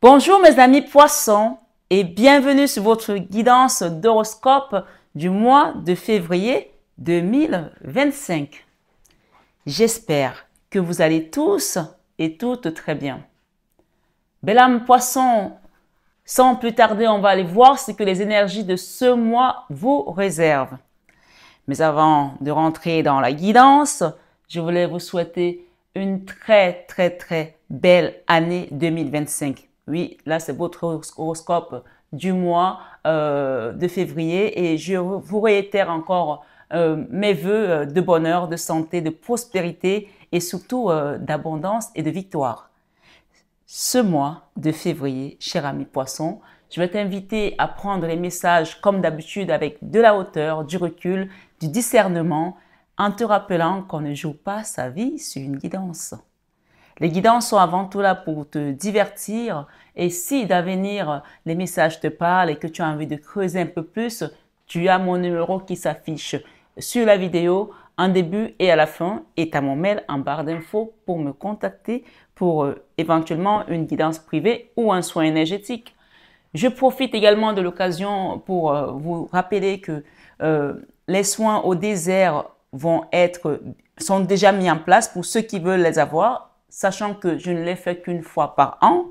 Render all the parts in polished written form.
Bonjour mes amis poissons et bienvenue sur votre guidance d'horoscope du mois de février 2025. J'espère que vous allez tous et toutes très bien. Belle âme poisson, sans plus tarder, on va aller voir ce que les énergies de ce mois vous réservent. Mais avant de rentrer dans la guidance, je voulais vous souhaiter une très belle année 2025. Oui, là, c'est votre horoscope du mois de février et je vous réitère encore mes vœux de bonheur, de santé, de prospérité et surtout d'abondance et de victoire. Ce mois de février, cher ami poisson, je vais t'inviter à prendre les messages comme d'habitude avec de la hauteur, du recul, du discernement, en te rappelant qu'on ne joue pas sa vie sur une guidance. Les guidances sont avant tout là pour te divertir et si d'avenir les messages te parlent et que tu as envie de creuser un peu plus, tu as mon numéro qui s'affiche sur la vidéo en début et à la fin et tu as mon mail en barre d'infos pour me contacter pour éventuellement une guidance privée ou un soin énergétique. Je profite également de l'occasion pour vous rappeler que les soins au désert sont déjà mis en place pour ceux qui veulent les avoir, sachant que je ne les fais qu'une fois par an.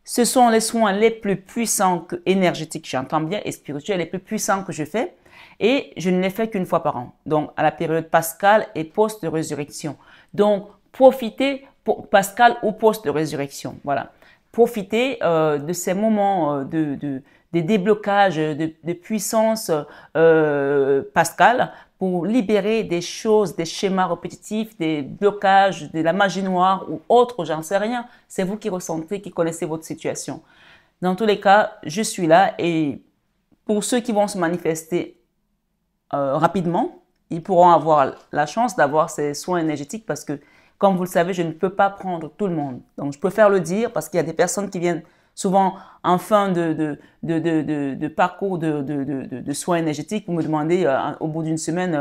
Ce sont les soins les plus puissants énergétiques, j'entends bien, et spirituels les plus puissants que je fais. Et je ne les fais qu'une fois par an, donc à la période pascale et post-résurrection. Donc, profitez pour Pascal ou post-résurrection. Voilà. Profitez de ces moments des déblocages de puissance pascale pour libérer des choses, des schémas répétitifs, des blocages, de la magie noire ou autre, j'en sais rien. C'est vous qui ressentez, qui connaissez votre situation. Dans tous les cas, je suis là et pour ceux qui vont se manifester rapidement, ils pourront avoir la chance d'avoir ces soins énergétiques parce que, comme vous le savez, je ne peux pas prendre tout le monde. Donc, je préfère le dire parce qu'il y a des personnes qui viennent souvent en fin de parcours de soins énergétiques pour me demander au bout d'une semaine,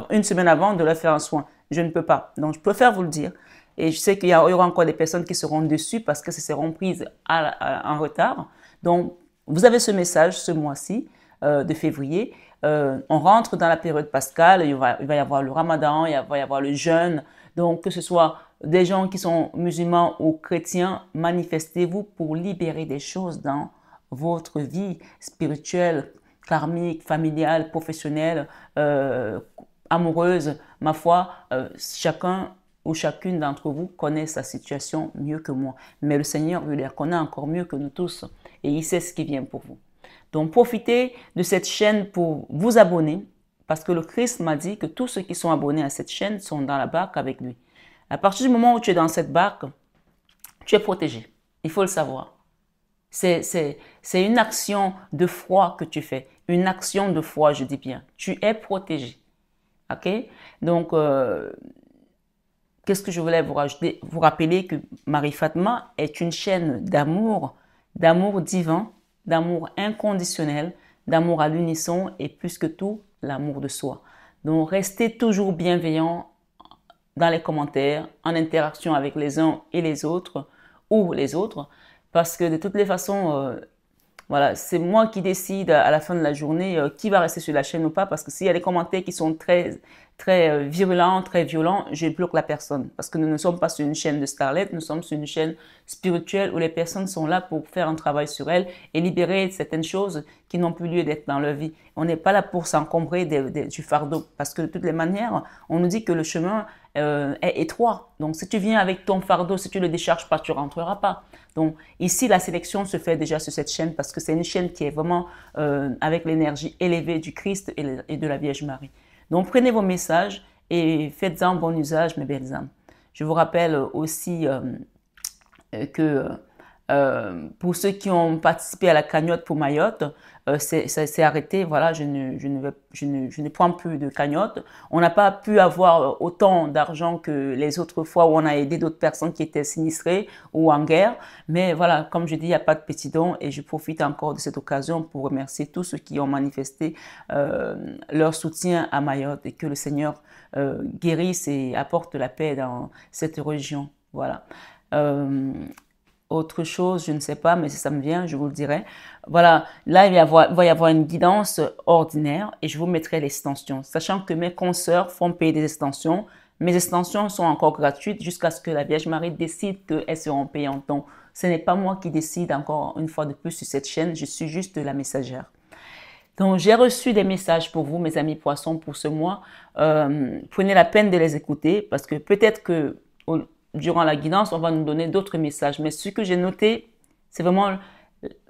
une semaine avant de leur faire un soin. Je ne peux pas. Donc, je préfère vous le dire. Et je sais qu'il y aura encore des personnes qui seront dessus parce que ce seront prises en retard. Donc, vous avez ce message ce mois-ci de février. On rentre dans la période pascale, il va y avoir le ramadan, il va y avoir le jeûne. Donc, que ce soit des gens qui sont musulmans ou chrétiens, manifestez-vous pour libérer des choses dans votre vie spirituelle, karmique, familiale, professionnelle, amoureuse. Ma foi, chacun ou chacune d'entre vous connaît sa situation mieux que moi. Mais le Seigneur, lui, la connaît encore mieux que nous tous et il sait ce qui vient pour vous. Donc, profitez de cette chaîne pour vous abonner parce que le Christ m'a dit que tous ceux qui sont abonnés à cette chaîne sont dans la barque avec lui. À partir du moment où tu es dans cette barque, tu es protégé. Il faut le savoir. C'est une action de foi que tu fais. Une action de foi, je dis bien. Tu es protégé. OK? Donc, qu'est-ce que je voulais vous rajouter? Vous rappeler que Marie Fatma est une chaîne d'amour divin, d'amour inconditionnel, d'amour à l'unisson et plus que tout, l'amour de soi. Donc, restez toujours bienveillants dans les commentaires, en interaction avec les uns et les autres, ou les autres, parce que de toutes les façons, voilà, c'est moi qui décide à la fin de la journée qui va rester sur la chaîne ou pas, parce que s'il y a des commentaires qui sont très virulents, très violents, je bloque la personne. Parce que nous ne sommes pas sur une chaîne de starlet, nous sommes sur une chaîne spirituelle où les personnes sont là pour faire un travail sur elles et libérer certaines choses qui n'ont plus lieu d'être dans leur vie. On n'est pas là pour s'encombrer du fardeau, parce que de toutes les manières, on nous dit que le chemin est étroit. Donc, si tu viens avec ton fardeau, si tu ne le décharges pas, tu ne rentreras pas. Donc, ici, la sélection se fait déjà sur cette chaîne parce que c'est une chaîne qui est vraiment avec l'énergie élevée du Christ et de la Vierge Marie. Donc, prenez vos messages et faites-en bon usage, mes belles âmes. Je vous rappelle aussi que pour ceux qui ont participé à la cagnotte pour Mayotte, c'est arrêté, voilà, je ne prends plus de cagnotte. On n'a pas pu avoir autant d'argent que les autres fois où on a aidé d'autres personnes qui étaient sinistrées ou en guerre. Mais voilà, comme je dis, il n'y a pas de petits dons et je profite encore de cette occasion pour remercier tous ceux qui ont manifesté leur soutien à Mayotte et que le Seigneur guérisse et apporte la paix dans cette région. Voilà. autre chose, je ne sais pas, mais si ça me vient, je vous le dirai. Voilà, là, va y avoir une guidance ordinaire et je vous mettrai l'extension. Sachant que mes consoeurs font payer des extensions. Mes extensions sont encore gratuites jusqu'à ce que la Vierge Marie décide qu'elles seront payantes. Donc, ce n'est pas moi qui décide encore une fois de plus sur cette chaîne, je suis juste la messagère. Donc, j'ai reçu des messages pour vous, mes amis poissons, pour ce mois. Prenez la peine de les écouter parce que peut-être que durant la guidance, on va nous donner d'autres messages. Mais ce que j'ai noté, c'est vraiment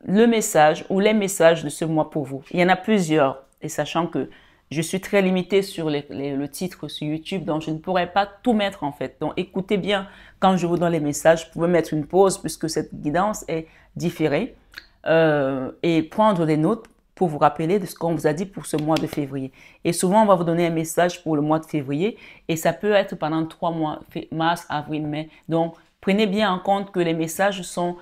le message ou les messages de ce mois pour vous. Il y en a plusieurs. Et sachant que je suis très limitée sur le titre sur YouTube, donc je ne pourrais pas tout mettre en fait. Donc, écoutez bien quand je vous donne les messages. Vous pouvez mettre une pause puisque cette guidance est différée et prendre des notes pour vous rappeler de ce qu'on vous a dit pour ce mois de février. Et souvent, on va vous donner un message pour le mois de février et ça peut être pendant 3 mois, mars, avril, mai. Donc, prenez bien en compte que les messages sont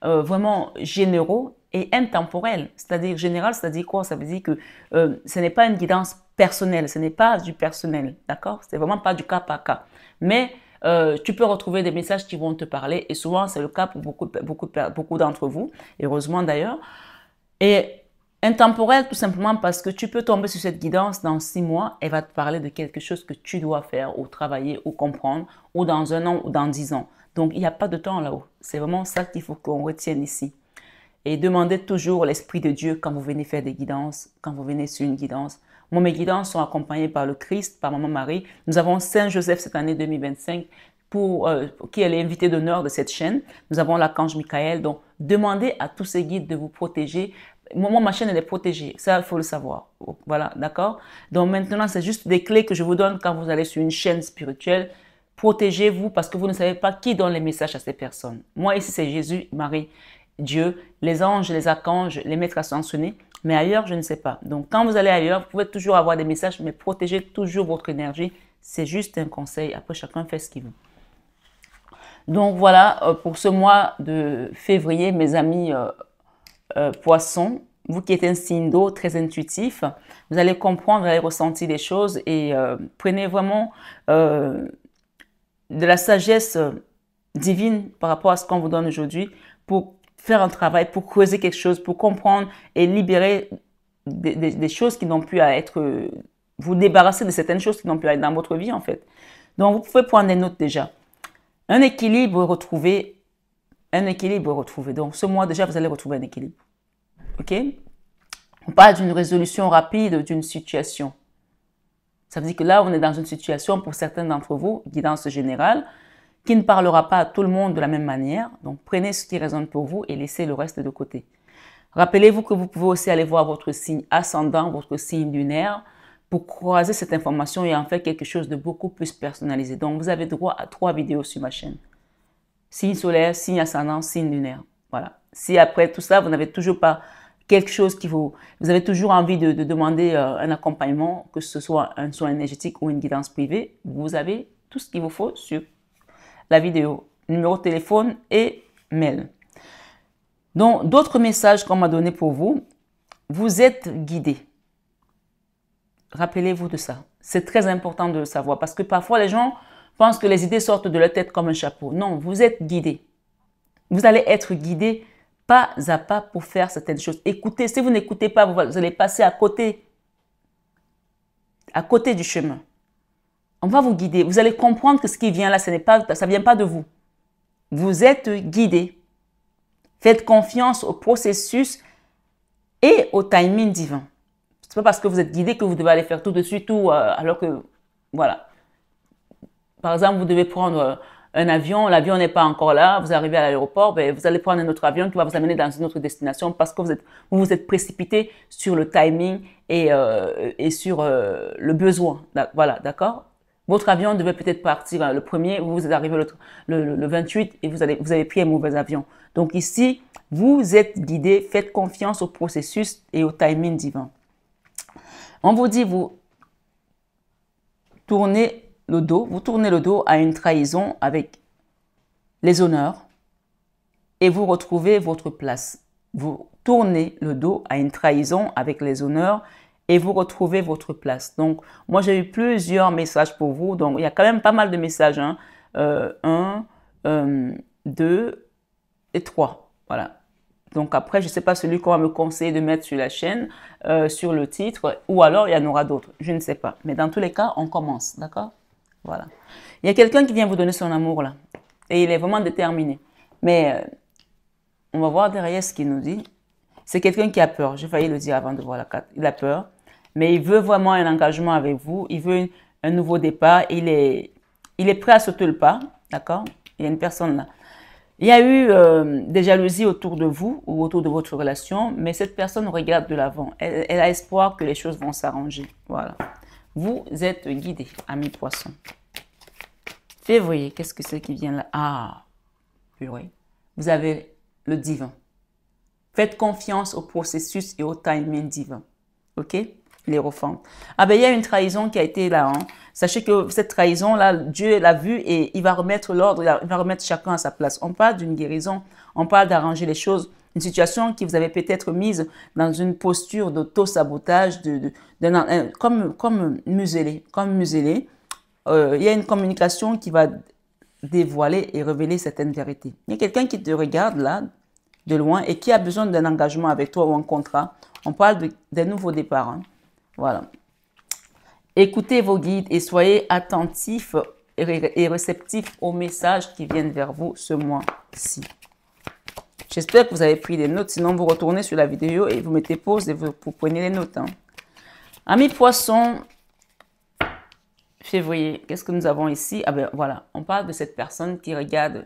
vraiment généraux et intemporels. C'est-à-dire général, c'est-à-dire quoi? Ça veut dire que ce n'est pas une guidance personnelle, ce n'est pas du personnel, d'accord? C'est vraiment pas du cas par cas. Mais tu peux retrouver des messages qui vont te parler et souvent, c'est le cas pour beaucoup d'entre vous, heureusement d'ailleurs. Et intemporel, tout simplement parce que tu peux tomber sur cette guidance dans 6 mois, elle va te parler de quelque chose que tu dois faire ou travailler ou comprendre, ou dans 1 an ou dans 10 ans. Donc, il n'y a pas de temps là-haut. C'est vraiment ça qu'il faut qu'on retienne ici. Et demandez toujours l'Esprit de Dieu quand vous venez faire des guidances, quand vous venez sur une guidance. Moi, mes guidances sont accompagnées par le Christ, par Maman Marie. Nous avons Saint Joseph cette année 2025, qui est l'invité d'honneur de cette chaîne. Nous avons l'archange Michael. Donc, demandez à tous ces guides de vous protéger. Moi, ma chaîne, elle est protégée. Ça, il faut le savoir. Voilà, d'accord? Donc, maintenant, c'est juste des clés que je vous donne quand vous allez sur une chaîne spirituelle. Protégez-vous parce que vous ne savez pas qui donne les messages à ces personnes. Moi, ici, c'est Jésus, Marie, Dieu, les anges, les archanges, les maîtres ascensionnés. Mais ailleurs, je ne sais pas. Donc, quand vous allez ailleurs, vous pouvez toujours avoir des messages, mais protégez toujours votre énergie. C'est juste un conseil. Après, chacun fait ce qu'il veut. Donc, voilà, pour ce mois de février, mes amis poissons, vous qui êtes un signe d'eau très intuitif, vous allez comprendre, vous allez ressentir les choses et prenez vraiment de la sagesse divine par rapport à ce qu'on vous donne aujourd'hui pour faire un travail, pour creuser quelque chose, pour comprendre et libérer des choses qui n'ont plus à être, vous débarrasser de certaines choses qui n'ont plus à être dans votre vie en fait. Donc, vous pouvez prendre des notes déjà. Un équilibre retrouvé. Donc, ce mois déjà, vous allez retrouver un équilibre. OK? On parle d'une résolution rapide d'une situation. Ça veut dire que là, on est dans une situation, pour certains d'entre vous, guidance générale, qui ne parlera pas à tout le monde de la même manière. Donc, prenez ce qui résonne pour vous et laissez le reste de côté. Rappelez-vous que vous pouvez aussi aller voir votre signe ascendant, votre signe lunaire, pour croiser cette information et en faire quelque chose de beaucoup plus personnalisé. Donc, vous avez droit à 3 vidéos sur ma chaîne. Signe solaire, signe ascendant, signe lunaire. Voilà. Si après tout ça, vous n'avez toujours pas quelque chose qui vous avez toujours envie de demander un accompagnement, que ce soit un soin énergétique ou une guidance privée, vous avez tout ce qu'il vous faut sur la vidéo, numéro de téléphone et mail. Donc, d'autres messages qu'on m'a donnés pour vous, vous êtes guidé. Rappelez-vous de ça. C'est très important de le savoir parce que parfois les gens pensent que les idées sortent de leur tête comme un chapeau. Non, vous êtes guidé. Vous allez être guidé pas à pas pour faire certaines choses. Écoutez, si vous n'écoutez pas, vous allez passer à côté du chemin. On va vous guider. Vous allez comprendre que ce qui vient là, ça ne vient pas de vous. Vous êtes guidé. Faites confiance au processus et au timing divin. Ce n'est pas parce que vous êtes guidé que vous devez aller faire tout de suite, tout, alors que, voilà. Par exemple, vous devez prendre un avion, l'avion n'est pas encore là, vous arrivez à l'aéroport, ben, vous allez prendre un autre avion qui va vous amener dans une autre destination parce que vous vous êtes précipité sur le timing et sur le besoin. Voilà, d'accord? Votre avion devait peut-être partir le 1er, vous êtes arrivé le 28 et vous avez pris un mauvais avion. Donc ici, vous êtes guidé, faites confiance au processus et au timing divin. On vous dit, vous tournez le dos à une trahison avec les honneurs et vous retrouvez votre place. Vous tournez le dos à une trahison avec les honneurs et vous retrouvez votre place. Donc, moi, j'ai eu plusieurs messages pour vous. Donc, il y a quand même pas mal de messages. Hein. 1, 2, et 3. Voilà. Donc après, je ne sais pas celui qu'on va me conseiller de mettre sur la chaîne, sur le titre, ou alors il y en aura d'autres. Je ne sais pas. Mais dans tous les cas, on commence. D'accord? Voilà. Il y a quelqu'un qui vient vous donner son amour là. Et il est vraiment déterminé. Mais on va voir derrière ce qu'il nous dit. C'est quelqu'un qui a peur. J'ai failli le dire avant de voir la carte. Il a peur. Mais il veut vraiment un engagement avec vous. Il veut un nouveau départ. Il est prêt à sauter le pas. D'accord? Il y a une personne là. Il y a eu des jalousies autour de vous ou autour de votre relation, mais cette personne regarde de l'avant. Elle a espoir que les choses vont s'arranger. Voilà. Vous êtes guidé, ami poisson. Février, qu'est-ce que c'est qui vient là? Ah, purée. Vous avez le divin. Faites confiance au processus et au timing divin. Ok? L'Hiérophante. Ah ben, il y a une trahison qui a été là. Hein. Sachez que cette trahison-là, Dieu l'a vue et il va remettre l'ordre, il va remettre chacun à sa place. On parle d'une guérison, on parle d'arranger les choses. Une situation qui vous avait peut-être mise dans une posture d'auto-sabotage, comme muselé. Il y a une communication qui va dévoiler et révéler certaines vérités. Il y a quelqu'un qui te regarde là, de loin, et qui a besoin d'un engagement avec toi ou un contrat. On parle d'un nouveau départ. Hein. Voilà. Écoutez vos guides et soyez attentifs et réceptifs aux messages qui viennent vers vous ce mois-ci. J'espère que vous avez pris des notes. Sinon, vous retournez sur la vidéo et vous mettez pause et vous prenez les notes. Hein. Amis poissons, février, qu'est-ce que nous avons ici? Ah ben voilà, on parle de cette personne qui regarde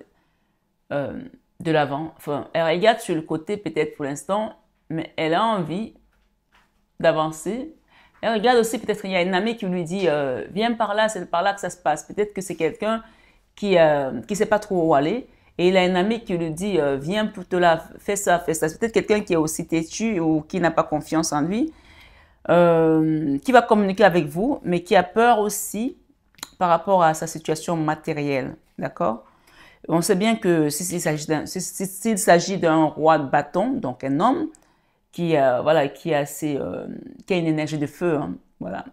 de l'avant. Enfin, elle regarde sur le côté peut-être pour l'instant, mais elle a envie d'avancer. Elle regarde aussi, peut-être il y a une amie qui lui dit viens par là, c'est par là que ça se passe. Peut-être que c'est quelqu'un qui sait pas trop où aller. Et il a une amie qui lui dit viens pour te là, fais ça, fais ça. C'est peut-être quelqu'un qui est aussi têtu ou qui n'a pas confiance en lui, qui va communiquer avec vous, mais qui a peur aussi par rapport à sa situation matérielle. D'accord? On sait bien que s'il s'agit d'un roi de bâton, donc un homme, voilà, qui a une énergie de feu, hein, voilà,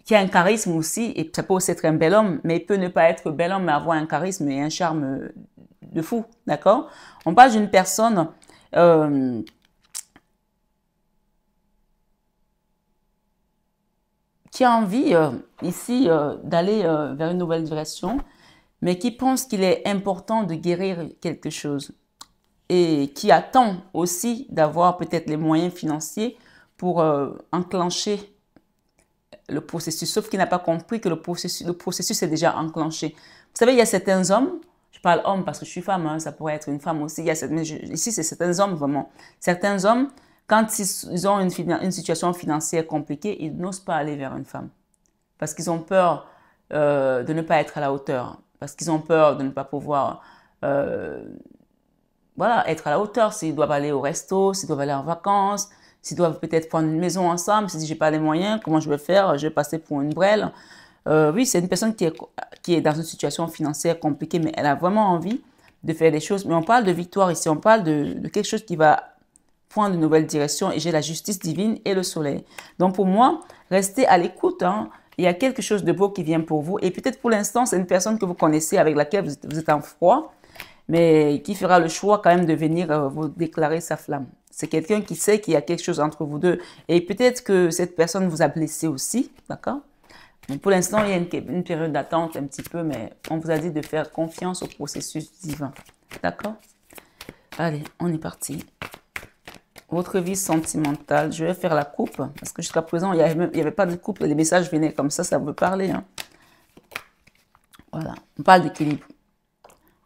qui a un charisme aussi, et ça peut aussi être un bel homme, mais il peut ne pas être bel homme, mais avoir un charisme et un charme de fou, d'accord? On parle d'une personne qui a envie ici d'aller vers une nouvelle direction, mais qui pense qu'il est important de guérir quelque chose. Et qui attend aussi d'avoir peut-être les moyens financiers pour enclencher le processus, sauf qu'il n'a pas compris que le processus est déjà enclenché. Vous savez, il y a certains hommes, je parle homme parce que je suis femme, hein, ça pourrait être une femme aussi, ici c'est certains hommes vraiment, certains hommes, quand ils ont une situation financière compliquée, ils n'osent pas aller vers une femme parce qu'ils ont peur de ne pas être à la hauteur, parce qu'ils ont peur de ne pas pouvoir voilà, être à la hauteur, s'ils doivent aller au resto, s'ils doivent aller en vacances, s'ils doivent peut-être prendre une maison ensemble, si je n'ai pas les moyens, comment je vais faire? Je vais passer pour une brêle. Oui, c'est une personne qui est dans une situation financière compliquée, mais elle a vraiment envie de faire des choses. Mais on parle de victoire ici, on parle de quelque chose qui va prendre une nouvelle direction, et j'ai la justice divine et le soleil. Donc pour moi, restez à l'écoute, hein. Il y a quelque chose de beau qui vient pour vous, et peut-être pour l'instant, c'est une personne que vous connaissez, avec laquelle vous êtes en froid, mais qui fera le choix quand même de venir vous déclarer sa flamme. C'est quelqu'un qui sait qu'il y a quelque chose entre vous deux. Et peut-être que cette personne vous a blessé aussi, d'accord? Pour l'instant, il y a une période d'attente un petit peu, mais on vous a dit de faire confiance au processus divin, d'accord? Allez, on est parti. Votre vie sentimentale, je vais faire la coupe, parce que jusqu'à présent, il n'y avait pas de coupe, les messages venaient comme ça veut parler. Hein. Voilà, on parle d'équilibre.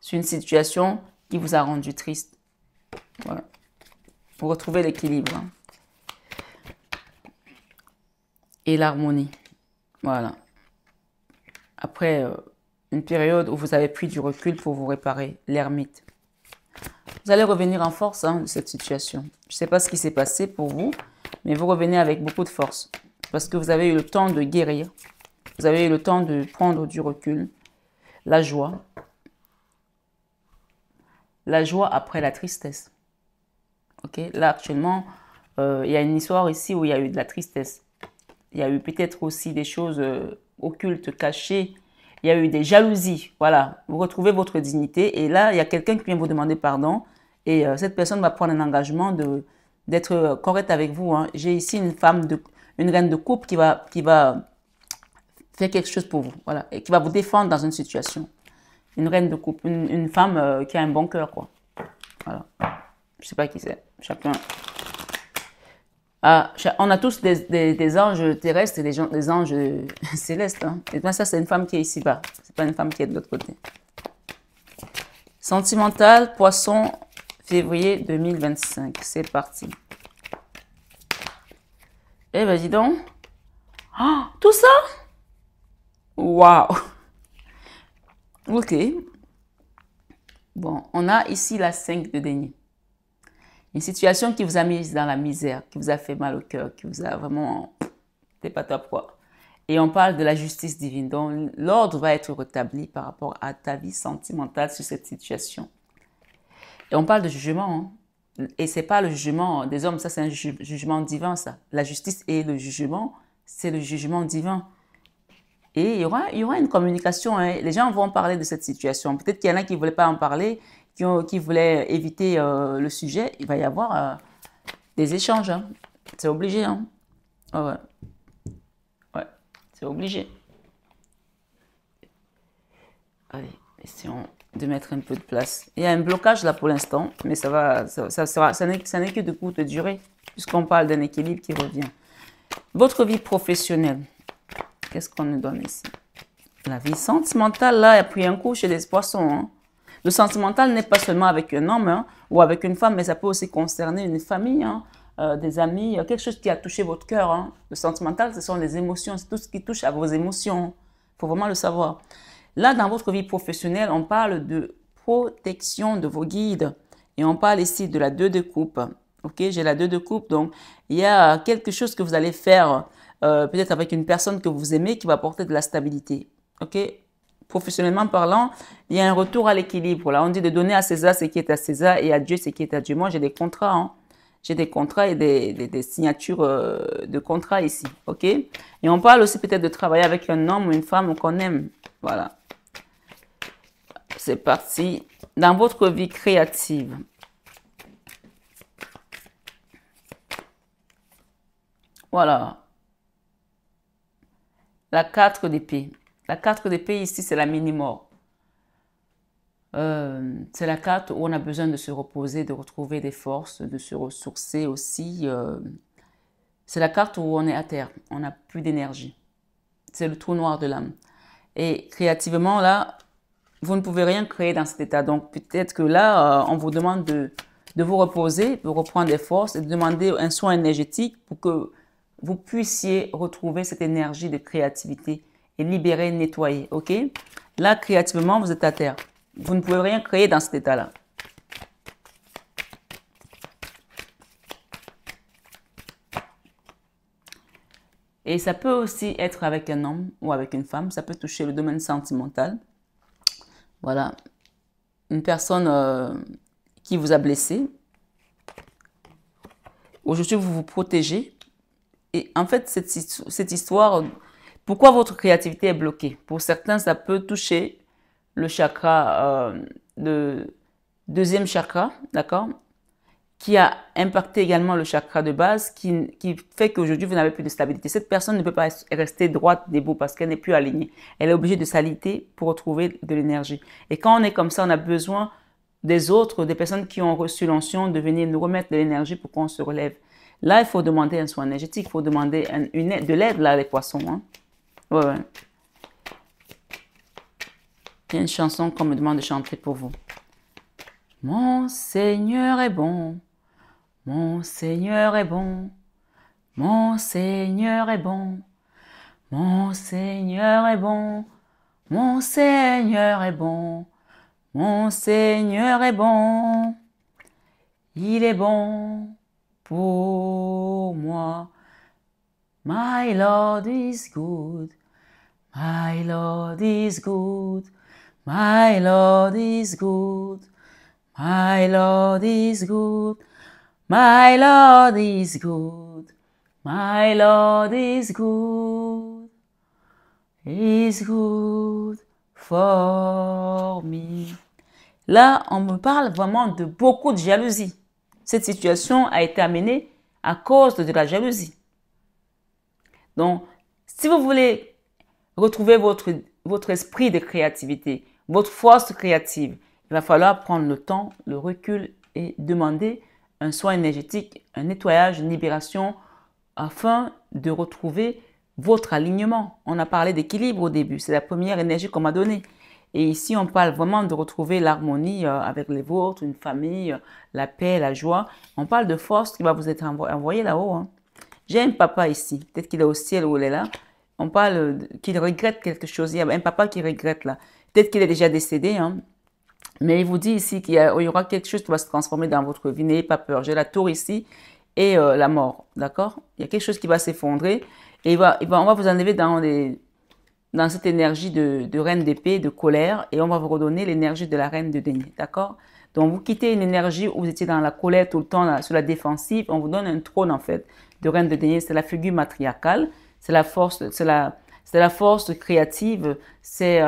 C'est une situation qui vous a rendu triste. Voilà. Vous retrouvez l'équilibre. Hein. Et l'harmonie. Voilà. Après une période où vous avez pris du recul pour vous réparer, l'ermite. Vous allez revenir en force hein, de cette situation. Je ne sais pas ce qui s'est passé pour vous, mais vous revenez avec beaucoup de force. Parce que vous avez eu le temps de guérir. Vous avez eu le temps de prendre du recul. La joie. La joie après la tristesse. Ok, là, actuellement, il y a une histoire ici où il y a eu de la tristesse. Il y a eu peut-être aussi des choses occultes, cachées. il y a eu des jalousies. Voilà, vous retrouvez votre dignité. Et là, il y a quelqu'un qui vient vous demander pardon. Et cette personne va prendre un engagement d'être correcte avec vous. Hein. J'ai ici une reine de coupe qui va faire quelque chose pour vous. Voilà, et qui va vous défendre dans une situation. Une reine de coupe, une femme qui a un bon cœur, quoi. Voilà. Je sais pas qui c'est. Chacun. Ah, on a tous des anges terrestres et des anges célestes. Hein. Et bien ça, c'est une femme qui est ici-bas. C'est pas une femme qui est de l'autre côté. Sentimental, Poisson, février 2025. C'est parti. Eh ben, dis donc. Oh, tout ça? Waouh. Ok. Bon, on a ici la 5 de denier. Une situation qui vous a mis dans la misère, qui vous a fait mal au cœur, qui vous a vraiment... C'est pas top, quoi. Et on parle de la justice divine. Donc, l'ordre va être rétabli par rapport à ta vie sentimentale sur cette situation. Et on parle de jugement. Hein. Et c'est pas le jugement des hommes, ça c'est un jugement divin, ça. La justice et le jugement, c'est le jugement divin. Et il y aura une communication. Hein. Les gens vont parler de cette situation. Peut-être qu'il y en a qui ne voulaient pas en parler, qui voulaient éviter le sujet. Il va y avoir des échanges. Hein. C'est obligé. Hein. Oh, ouais. Ouais, c'est obligé. Allez, essayons de mettre un peu de place. Il y a un blocage là pour l'instant, mais ça n'est que de courte durée, puisqu'on parle d'un équilibre qui revient. Votre vie professionnelle. Qu'est-ce qu'on nous donne ici? La vie sentimentale, là, a pris un coup chez les poissons. Hein. Le sentimental n'est pas seulement avec un homme hein, ou avec une femme, mais ça peut aussi concerner une famille, hein, des amis, quelque chose qui a touché votre cœur. Hein. Le sentimental, ce sont les émotions, c'est tout ce qui touche à vos émotions. Il faut vraiment le savoir. Là, dans votre vie professionnelle, on parle de protection de vos guides. Et on parle ici de la 2 de coupe. Ok, j'ai la 2 de coupe, donc il y a quelque chose que vous allez faire peut-être avec une personne que vous aimez qui va apporter de la stabilité. Ok, professionnellement parlant, il y a un retour à l'équilibre. Là, on dit de donner à César ce qui est à César et à Dieu ce qui est à Dieu. Moi, j'ai des contrats. Hein. J'ai des contrats et des signatures de contrats ici. Ok, et on parle aussi peut-être de travailler avec un homme ou une femme qu'on aime. Voilà. C'est parti. Dans votre vie créative. Voilà. La 4 d'épée. La 4 d'épée ici, c'est la mini-mort. C'est la carte où on a besoin de se reposer, de retrouver des forces, de se ressourcer aussi. C'est la carte où on est à terre, on n'a plus d'énergie. C'est le trou noir de l'âme. Et créativement, là, vous ne pouvez rien créer dans cet état. Donc, peut-être que là, on vous demande de vous reposer, de reprendre des forces et de demander un soin énergétique pour que vous puissiez retrouver cette énergie de créativité et libérer, nettoyer, ok? Là, créativement, vous êtes à terre. Vous ne pouvez rien créer dans cet état-là. Et ça peut aussi être avec un homme ou avec une femme. Ça peut toucher le domaine sentimental. Voilà. Une personne qui vous a blessé. Aujourd'hui, vous vous protégez. Et en fait, cette histoire, pourquoi votre créativité est bloquée? Pour certains, ça peut toucher le chakra, le deuxième chakra, d'accord? Qui a impacté également le chakra de base, qui fait qu'aujourd'hui, vous n'avez plus de stabilité. Cette personne ne peut pas rester droite, debout, parce qu'elle n'est plus alignée. Elle est obligée de s'aligner pour retrouver de l'énergie. Et quand on est comme ça, on a besoin des autres, des personnes qui ont reçu l'onction, de venir nous remettre de l'énergie pour qu'on se relève. Là, il faut demander un soin énergétique, il faut demander de l'aide, là, les poissons. Hein. Ouais, ouais. Il y a une chanson qu'on me demande de chanter pour vous. Mon Seigneur est bon, mon Seigneur est bon, mon Seigneur est bon, mon Seigneur est bon, mon Seigneur est bon, mon Seigneur est bon, il est bon pour moi. My Lord is good, my Lord is good, my Lord is good, my Lord is good, my Lord is good, my Lord is good, is good, formidable. Là, on me parle vraiment de beaucoup de jalousie. Cette situation a été amenée à cause de la jalousie. Donc, si vous voulez retrouver votre esprit de créativité, votre force créative, il va falloir prendre le temps, le recul et demander un soin énergétique, un nettoyage, une libération afin de retrouver votre alignement. On a parlé d'équilibre au début, c'est la première énergie qu'on m'a donnée. Et ici, on parle vraiment de retrouver l'harmonie avec les vôtres, une famille, la paix, la joie. On parle de force qui va vous être envoyée là-haut. Hein. J'ai un papa ici, peut-être qu'il est au ciel ou il est là. On parle qu'il regrette quelque chose. Il y a un papa qui regrette là. Peut-être qu'il est déjà décédé, hein. Mais il vous dit ici qu'il y aura quelque chose qui va se transformer dans votre vie. N'ayez pas peur. J'ai la tour ici et la mort, d'accord? Il y a quelque chose qui va s'effondrer et on va vous enlever dans cette énergie de reine d'épée, de colère, et on va vous redonner l'énergie de la reine de denier, d'accord? Donc, vous quittez une énergie où vous étiez dans la colère tout le temps, là, sur la défensive, on vous donne un trône, en fait, de reine de denier. C'est la figure matriarcale, c'est la force, c'est la force créative, c'est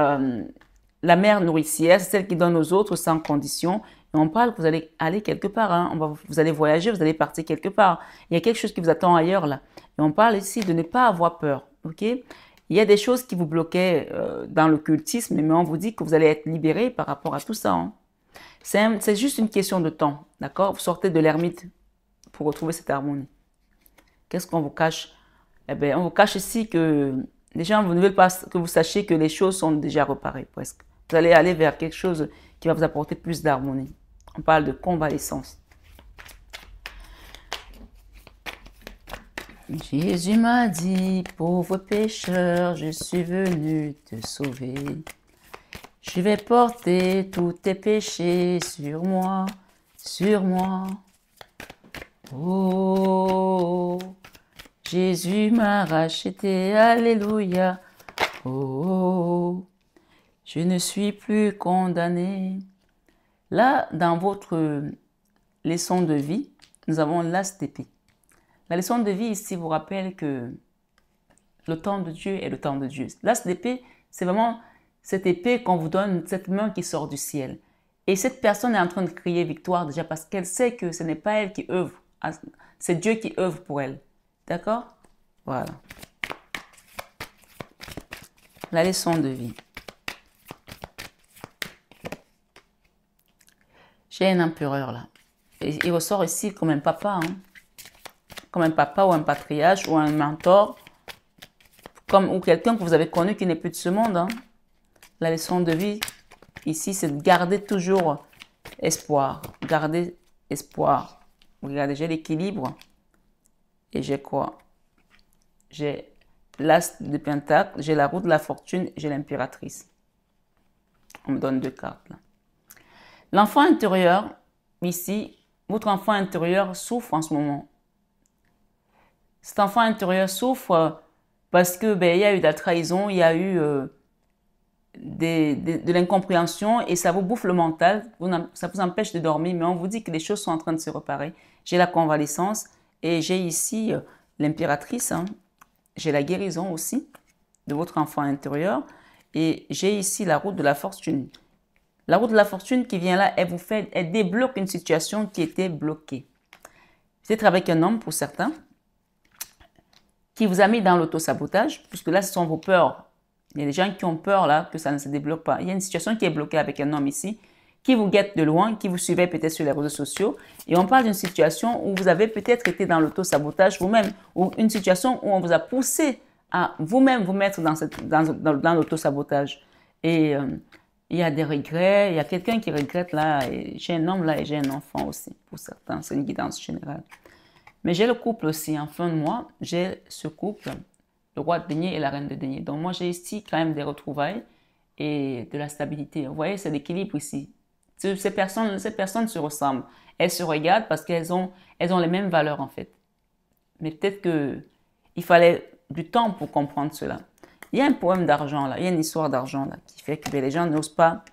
la mère nourricière, c'est celle qui donne aux autres sans condition. Et on parle que vous allez aller quelque part, hein. Vous allez voyager, vous allez partir quelque part. Il y a quelque chose qui vous attend ailleurs, là. Et on parle ici de ne pas avoir peur, ok? Il y a des choses qui vous bloquaient dans l'occultisme, mais on vous dit que vous allez être libéré par rapport à tout ça. Hein. C'est juste une question de temps, d'accord? Vous sortez de l'ermite pour retrouver cette harmonie. Qu'est-ce qu'on vous cache? Eh bien, on vous cache ici que les gens ne veulent pas que vous sachiez que les choses sont déjà réparées, presque. Vous allez aller vers quelque chose qui va vous apporter plus d'harmonie. On parle de convalescence. Jésus m'a dit, pauvre pécheur, je suis venu te sauver. Je vais porter tous tes péchés sur moi, sur moi. Oh, Jésus m'a racheté, alléluia. Oh, je ne suis plus condamné. Là, dans votre leçon de vie, nous avons l'as d'épée. La leçon de vie ici vous rappelle que le temps de Dieu est le temps de Dieu. L'as d'épée, c'est vraiment cette épée qu'on vous donne, cette main qui sort du ciel. Et cette personne est en train de crier victoire déjà parce qu'elle sait que ce n'est pas elle qui œuvre, c'est Dieu qui œuvre pour elle. D'accord? Voilà. La leçon de vie. J'ai un empereur là. Et il ressort ici comme un papa, hein. Comme un papa ou un patriarche ou un mentor, ou quelqu'un que vous avez connu qui n'est plus de ce monde. Hein. La leçon de vie, ici, c'est de garder toujours espoir. Garder espoir. Regardez, j'ai l'équilibre et j'ai quoi? J'ai l'as de pentacle, j'ai la roue de la fortune, j'ai l'impératrice. On me donne 2 cartes là. L'enfant intérieur, ici, votre enfant intérieur souffre en ce moment. Cet enfant intérieur souffre parce que il y a eu de la trahison, il y a eu de l'incompréhension et ça vous bouffe le mental, ça vous empêche de dormir, mais on vous dit que les choses sont en train de se réparer. J'ai la convalescence et j'ai ici l'impératrice, hein. J'ai la guérison aussi de votre enfant intérieur et j'ai ici la route de la fortune. La route de la fortune qui vient là, elle débloque une situation qui était bloquée. C'est avec un homme pour certains, qui vous a mis dans l'auto-sabotage, puisque là, ce sont vos peurs. Il y a des gens qui ont peur là que ça ne se débloque pas. Il y a une situation qui est bloquée avec un homme ici, qui vous guette de loin, qui vous suivait peut-être sur les réseaux sociaux. Et on parle d'une situation où vous avez peut-être été dans l'auto-sabotage vous-même, ou une situation où on vous a poussé à vous-même vous mettre dans l'auto-sabotage. Et il y a des regrets, il y a quelqu'un qui regrette là, j'ai un homme là et j'ai un enfant aussi, pour certains, c'est une guidance générale. Mais j'ai le couple aussi, en fin de mois, j'ai ce couple, le roi de denier et la reine de denier. Donc moi, j'ai ici quand même des retrouvailles et de la stabilité. Vous voyez, c'est l'équilibre ici. Ces personnes se ressemblent. Elles se regardent parce qu'elles ont les mêmes valeurs en fait. Mais peut-être qu'il fallait du temps pour comprendre cela. Il y a un problème d'argent là, il y a une histoire d'argent là qui fait que les gens n'osent pas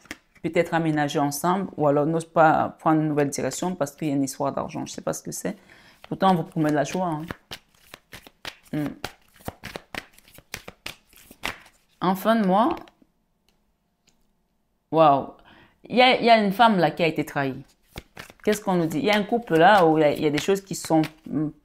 peut-être aménager ensemble ou alors n'osent pas prendre une nouvelle direction parce qu'il y a une histoire d'argent. Je ne sais pas ce que c'est. Pourtant, on vous promet de la joie. Hein. En fin de mois, Waouh. Il y a une femme là qui a été trahie. Qu'est-ce qu'on nous dit? Il y a un couple là où il y a des choses qui sont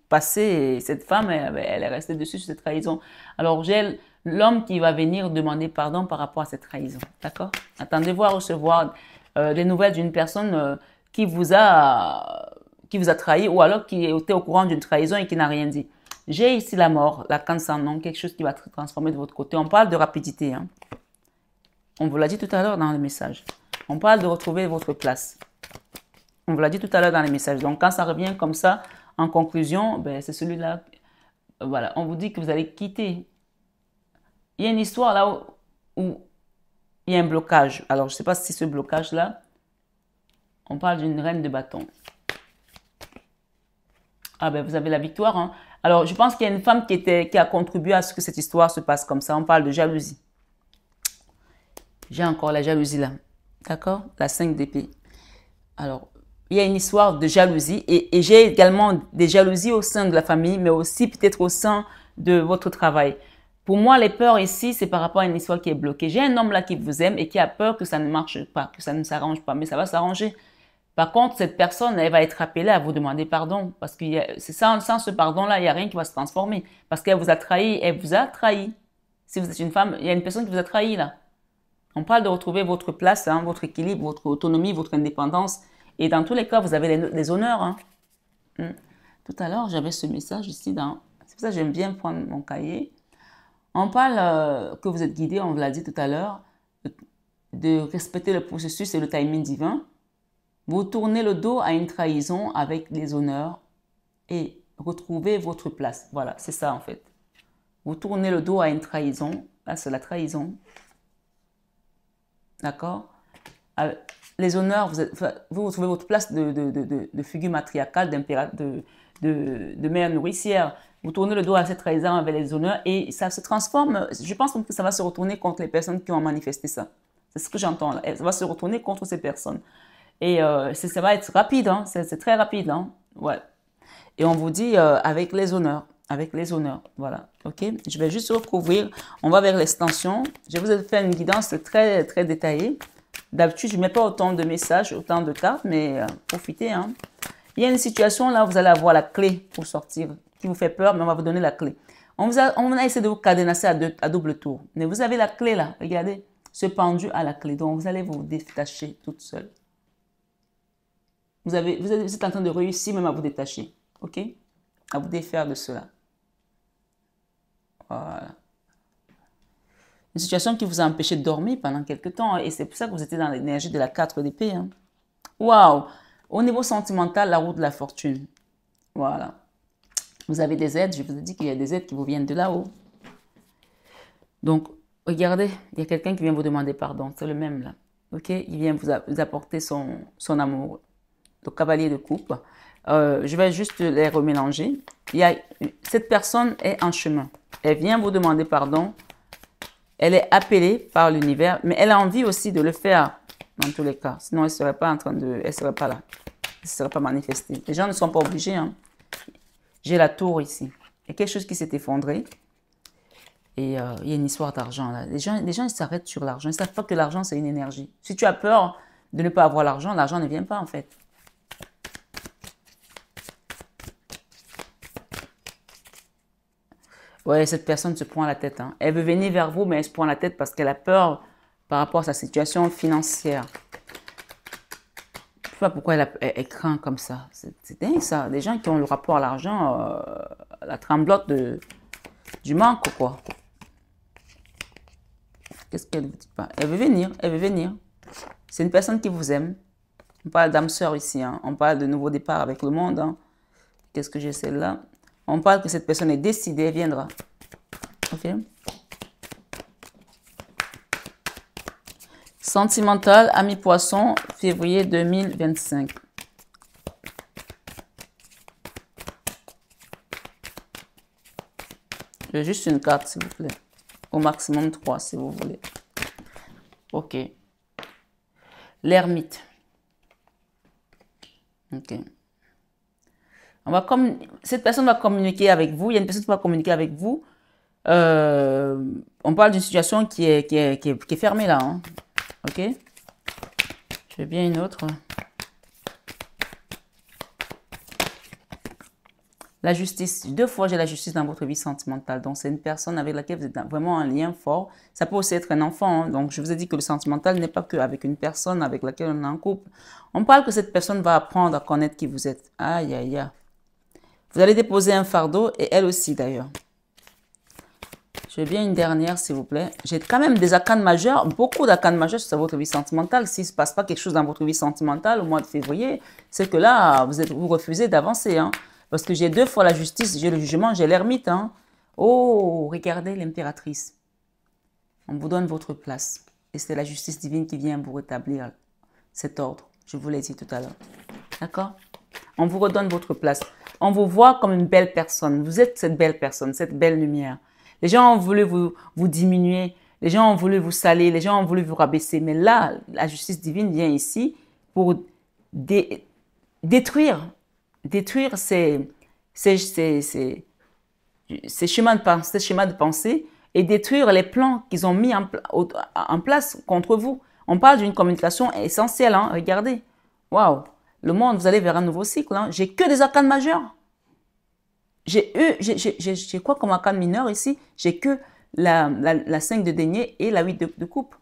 passées et cette femme, elle est restée dessus sur cette trahison. Alors, j'ai l'homme qui va venir demander pardon par rapport à cette trahison. D'accord? Attendez-vous à recevoir des nouvelles d'une personne qui vous a trahi ou alors qui était au courant d'une trahison et qui n'a rien dit. J'ai ici la mort, la cancer, non, quelque chose qui va se transformer de votre côté. On parle de rapidité. Hein. On vous l'a dit tout à l'heure dans le message. On parle de retrouver votre place. On vous l'a dit tout à l'heure dans les messages. Donc, quand ça revient comme ça, en conclusion, ben, c'est celui-là. Voilà, on vous dit que vous allez quitter. Il y a une histoire là où il y a un blocage. Alors, je ne sais pas si ce blocage-là, on parle d'une reine de bâton. Ah ben, vous avez la victoire. Hein. Alors, je pense qu'il y a une femme qui a contribué à ce que cette histoire se passe comme ça. On parle de jalousie. J'ai encore la jalousie là. D'accord? La 5 d'épée. Alors, il y a une histoire de jalousie et j'ai également des jalousies au sein de la famille, mais aussi peut-être au sein de votre travail. Pour moi, les peurs ici, c'est par rapport à une histoire qui est bloquée. J'ai un homme là qui vous aime et qui a peur que ça ne marche pas, que ça ne s'arrange pas, mais ça va s'arranger. Par contre, cette personne, elle va être appelée à vous demander pardon. Parce que c'est sans ce pardon-là, il n'y a rien qui va se transformer. Parce qu'elle vous a trahi, elle vous a trahi. Si vous êtes une femme, il y a une personne qui vous a trahi là. On parle de retrouver votre place, hein, votre équilibre, votre autonomie, votre indépendance. Et dans tous les cas, vous avez les honneurs. Hein. Tout à l'heure, j'avais ce message ici. C'est pour ça que j'aime bien prendre mon cahier. On parle que vous êtes guidé, on vous l'a dit tout à l'heure, de respecter le processus et le timing divin. Vous tournez le dos à une trahison avec les honneurs et retrouvez votre place. Voilà, c'est ça en fait. Vous tournez le dos à une trahison. Là, c'est la trahison. D'accord? Les honneurs, vous retrouvez votre place de figure matriarcale, de mère nourricière. Vous tournez le dos à cette trahison avec les honneurs et ça se transforme. Je pense que ça va se retourner contre les personnes qui ont manifesté ça. C'est ce que j'entends là. Ça va se retourner contre ces personnes. Et ça va être rapide, hein. C'est très rapide. Hein. Ouais. Et on vous dit avec les honneurs. Avec les honneurs. Voilà. OK? Je vais juste recouvrir. On va vers l'extension. Je vous ai fait une guidance très, très détaillée. D'habitude, je ne mets pas autant de messages, autant de cartes, mais profitez. Hein. Il y a une situation là où vous allez avoir la clé pour sortir, qui vous fait peur, mais on va vous donner la clé. On a essayé de vous cadenasser à double tour. Mais vous avez la clé là. Regardez, ce pendu à la clé. Donc, vous allez vous détacher toute seule. Vous êtes en train de réussir même à vous détacher. OK? À vous défaire de cela. Voilà. Une situation qui vous a empêché de dormir pendant quelques temps. Et c'est pour ça que vous étiez dans l'énergie de la 4 d'épée. Hein. Waouh! Au niveau sentimental, la roue de la fortune. Voilà. Vous avez des aides. Je vous ai dit qu'il y a des aides qui vous viennent de là-haut. Donc, regardez, il y a quelqu'un qui vient vous demander pardon. C'est le même là. OK? Il vient vous apporter son amour. Le cavalier de coupe. Je vais juste les remélanger. Cette personne est en chemin. Elle vient vous demander pardon. Elle est appelée par l'univers, mais elle a envie aussi de le faire dans tous les cas. Sinon, elle ne serait pas elle serait pas là. Elle ne serait pas manifestée. Les gens ne sont pas obligés. Hein. J'ai la tour ici. Il y a quelque chose qui s'est effondré. Et il y a une histoire d'argent là. Les gens ils s'arrêtent sur l'argent. Ils ne savent pas que l'argent, c'est une énergie. Si tu as peur de ne pas avoir l'argent ne vient pas en fait. Ouais, cette personne se prend la tête. Hein. Elle veut venir vers vous, mais elle se prend la tête parce qu'elle a peur par rapport à sa situation financière. Je ne sais pas pourquoi elle craint comme ça. C'est dingue ça. Les gens qui ont le rapport à l'argent, la tremblote du manque, quoi. Qu'est-ce qu'elle ne vous dit pas? Elle veut venir, elle veut venir. C'est une personne qui vous aime. On parle d'âme sœur ici. Hein. On parle de nouveau départ avec le monde. Hein. Qu'est-ce que j'ai celle-là? On parle que cette personne est décidée, elle viendra. OK? Sentimental, ami poisson, février 2025. J'ai juste une carte, s'il vous plaît. Au maximum 3, si vous voulez. OK. L'ermite. OK. Cette personne va communiquer avec vous. Il y a une personne qui va communiquer avec vous. On parle d'une situation qui est fermée là. Hein. OK? Je veux bien une autre. La justice. 2 fois, j'ai la justice dans votre vie sentimentale. Donc, c'est une personne avec laquelle vous êtes vraiment un lien fort. Ça peut aussi être un enfant. Hein. Donc, je vous ai dit que le sentimental n'est pas qu'avec une personne avec laquelle on est en couple. On parle que cette personne va apprendre à connaître qui vous êtes. Aïe, aïe, aïe. Vous allez déposer un fardeau et elle aussi d'ailleurs. Je veux bien une dernière, s'il vous plaît. J'ai quand même des arcanes majeures, beaucoup d'arcanes majeures sur votre vie sentimentale. S'il ne se passe pas quelque chose dans votre vie sentimentale au mois de février, c'est que là, vous refusez d'avancer. Hein. Parce que j'ai 2 fois la justice, j'ai le jugement, j'ai l'ermite. Hein. Oh, regardez l'impératrice. On vous donne votre place. Et c'est la justice divine qui vient vous rétablir cet ordre. Je vous l'ai dit tout à l'heure. D'accord? On vous redonne votre place. On vous voit comme une belle personne. Vous êtes cette belle personne, cette belle lumière. Les gens ont voulu vous diminuer. Les gens ont voulu vous salir. Les gens ont voulu vous rabaisser. Mais là, la justice divine vient ici pour détruire ces schémas de pensée et détruire les plans qu'ils ont mis en place contre vous. On parle d'une communication essentielle. Hein. Regardez. Waouh. Le monde, vous allez vers un nouveau cycle. Hein. J'ai que des arcanes majeures. J'ai quoi comme arcane mineur ici? J'ai que la 5 de denier et la 8 de coupe.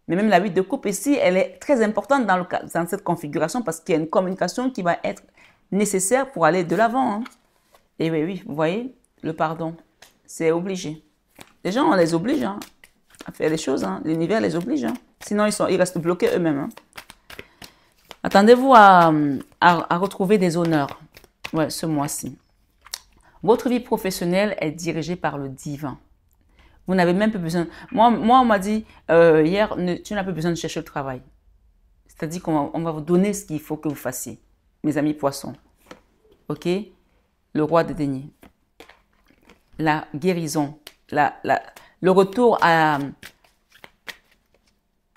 Mais même la 8 de coupe ici, elle est très importante dans cette configuration parce qu'il y a une communication qui va être nécessaire pour aller de l'avant. Hein. Et oui, vous voyez, le pardon, c'est obligé. Les gens, on les oblige hein, à faire les choses. Hein. L'univers les oblige. Hein. Sinon, ils restent bloqués eux-mêmes. Hein. Attendez-vous à retrouver des honneurs ce mois-ci. Votre vie professionnelle est dirigée par le divin. Vous n'avez même pas besoin... Moi on m'a dit hier, tu n'as pas besoin de chercher le travail. C'est-à-dire qu'on va vous donner ce qu'il faut que vous fassiez. Mes amis poissons. OK? Le roi de denier. La guérison. Le retour à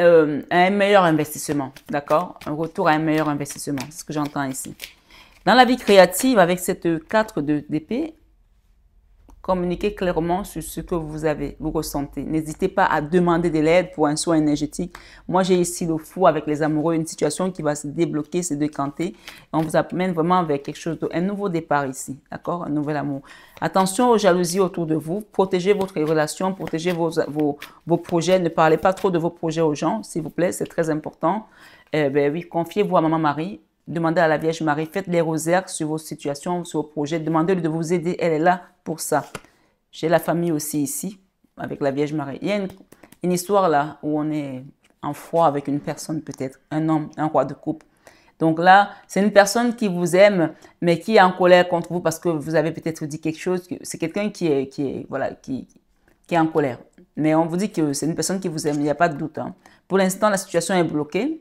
un meilleur investissement. D'accord? Un retour à un meilleur investissement. C'est ce que j'entends ici. Dans la vie créative, avec cette 4 d'épée, communiquez clairement sur ce que vous ressentez. N'hésitez pas à demander de l'aide pour un soin énergétique. Moi, j'ai ici le fou avec les amoureux, une situation qui va se débloquer, se décanter. On vous amène vraiment vers quelque chose, un nouveau départ ici, d'accord? Un nouvel amour. Attention aux jalousies autour de vous. Protégez votre relation, protégez vos projets. Ne parlez pas trop de vos projets aux gens, s'il vous plaît, c'est très important. Oui, confiez-vous à Maman Marie. Demandez à la Vierge Marie, faites les rosaires sur vos situations, sur vos projets. Demandez-lui de vous aider, elle est là pour ça. J'ai la famille aussi ici, avec la Vierge Marie. Il y a une histoire là où on est en froid avec une personne peut-être, un homme, un roi de coupe. Donc là, c'est une personne qui vous aime, mais qui est en colère contre vous parce que vous avez peut-être dit quelque chose. C'est quelqu'un qui est en colère. Mais on vous dit que c'est une personne qui vous aime, il n'y a pas de doute. Hein. Pour l'instant, la situation est bloquée.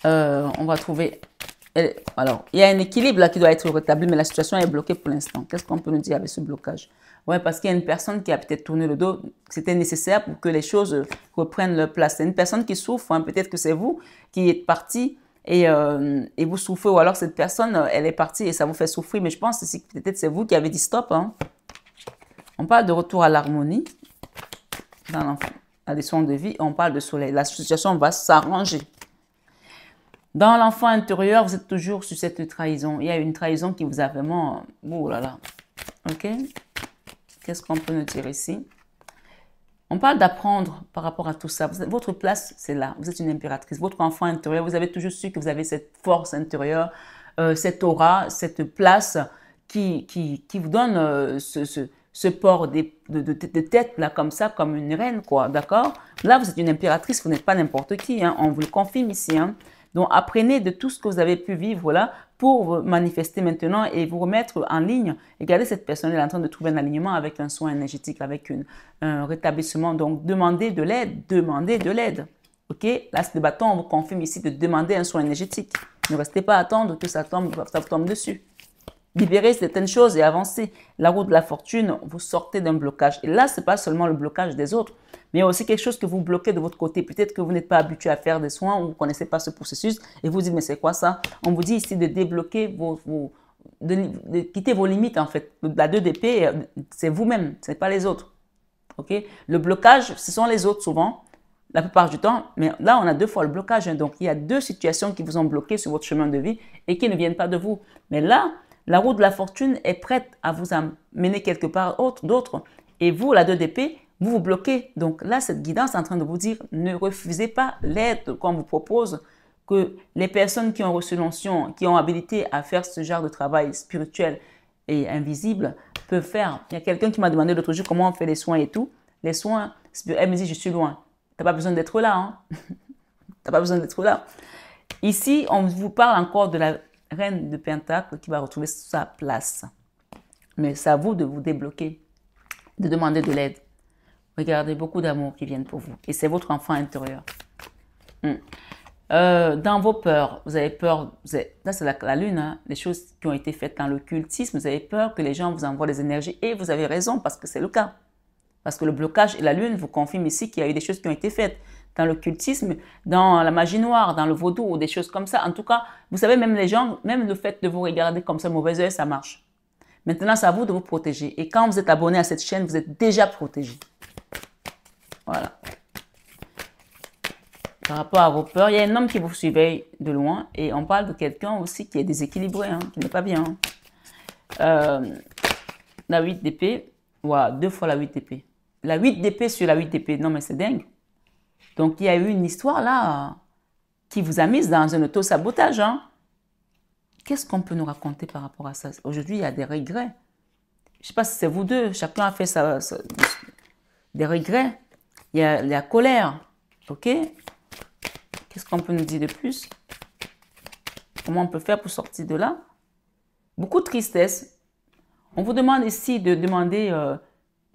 On va trouver... Alors, il y a un équilibre là qui doit être rétabli, mais la situation est bloquée pour l'instant. Qu'est-ce qu'on peut nous dire avec ce blocage? Oui, parce qu'il y a une personne qui a peut-être tourné le dos. C'était nécessaire pour que les choses reprennent leur place. C'est une personne qui souffre. Hein. Peut-être que c'est vous qui êtes parti et vous souffrez. Ou alors cette personne, elle est partie et ça vous fait souffrir. Mais je pense que peut-être c'est vous qui avez dit stop. Hein. On parle de retour à l'harmonie dans la leçon de vie. On parle de soleil. La situation va s'arranger. Dans l'enfant intérieur, vous êtes toujours sur cette trahison. Il y a une trahison qui vous a vraiment... Oh là là. OK? Qu'est-ce qu'on peut nous dire ici? On parle d'apprendre par rapport à tout ça. Votre place, c'est là. Vous êtes une impératrice. Votre enfant intérieur, vous avez toujours su que vous avez cette force intérieure, cette aura, cette place qui vous donne ce port de tête, là, comme ça, comme une reine, quoi. D'accord? Là, vous êtes une impératrice. Vous n'êtes pas n'importe qui. Hein. On vous le confirme ici, hein. Donc, apprenez de tout ce que vous avez pu vivre là pour manifester maintenant et vous remettre en ligne. Regardez, cette personne est en train de trouver un alignement avec un soin énergétique, avec un rétablissement. Donc, demandez de l'aide, demandez de l'aide. OK? Là, ce bâton, on vous confirme ici de demander un soin énergétique. Ne restez pas à attendre que ça vous tombe dessus. Libérez certaines choses et avancez. La route de la fortune, vous sortez d'un blocage. Et là, ce n'est pas seulement le blocage des autres, mais il y a aussi quelque chose que vous bloquez de votre côté. Peut-être que vous n'êtes pas habitué à faire des soins ou vous ne connaissez pas ce processus et vous dites, mais c'est quoi ça? On vous dit ici de débloquer de quitter vos limites en fait. La 2 d'épée, c'est vous-même, ce n'est pas les autres. OK? Le blocage, ce sont les autres souvent. la plupart du temps. Mais là, on a 2 fois le blocage. Hein. Donc, il y a 2 situations qui vous ont bloqué sur votre chemin de vie et qui ne viennent pas de vous. Mais là, la roue de la fortune est prête à vous amener quelque part d'autre. Et vous, la 2 d'épée, vous vous bloquez. Donc là, cette guidance est en train de vous dire, ne refusez pas l'aide qu'on vous propose, que les personnes qui ont reçu l'onction, qui ont habilité à faire ce genre de travail spirituel et invisible, peuvent faire. Il y a quelqu'un qui m'a demandé l'autre jour comment on fait les soins et tout. Les soins, elle me dit, je suis loin. Tu n'as pas besoin d'être là. Hein? Tu n'as pas besoin d'être là. Ici, on vous parle encore de la reine de Pentacle qui va retrouver sa place. Mais c'est à vous de vous débloquer, de demander de l'aide. Regardez, beaucoup d'amour qui viennent pour vous. Et c'est votre enfant intérieur. Dans vos peurs, vous avez peur, là c'est la lune, hein, les choses qui ont été faites dans l'occultisme, vous avez peur que les gens vous envoient des énergies et vous avez raison parce que c'est le cas. Parce que le blocage et la lune vous confirment ici qu'il y a eu des choses qui ont été faites dans l'occultisme, dans la magie noire, dans le vaudou ou des choses comme ça. En tout cas, vous savez, même les gens, même le fait de vous regarder comme ça, mauvais œil, ça marche. Maintenant, c'est à vous de vous protéger. Et quand vous êtes abonné à cette chaîne, vous êtes déjà protégé. Voilà. Par rapport à vos peurs, il y a un homme qui vous surveille de loin et on parle de quelqu'un aussi qui est déséquilibré, hein, qui n'est pas bien. Hein. La 8 d'épée, voilà, 2 fois la 8 d'épée. La 8 d'épée sur la 8 d'épée, non mais c'est dingue. Donc il y a eu une histoire là qui vous a mise dans un auto-sabotage. Hein. Qu'est-ce qu'on peut nous raconter par rapport à ça? Aujourd'hui, il y a des regrets. Je ne sais pas si c'est vous deux, chacun a fait des regrets. Il y a la colère, ok? Qu'est-ce qu'on peut nous dire de plus? Comment on peut faire pour sortir de là? Beaucoup de tristesse. On vous demande ici de demander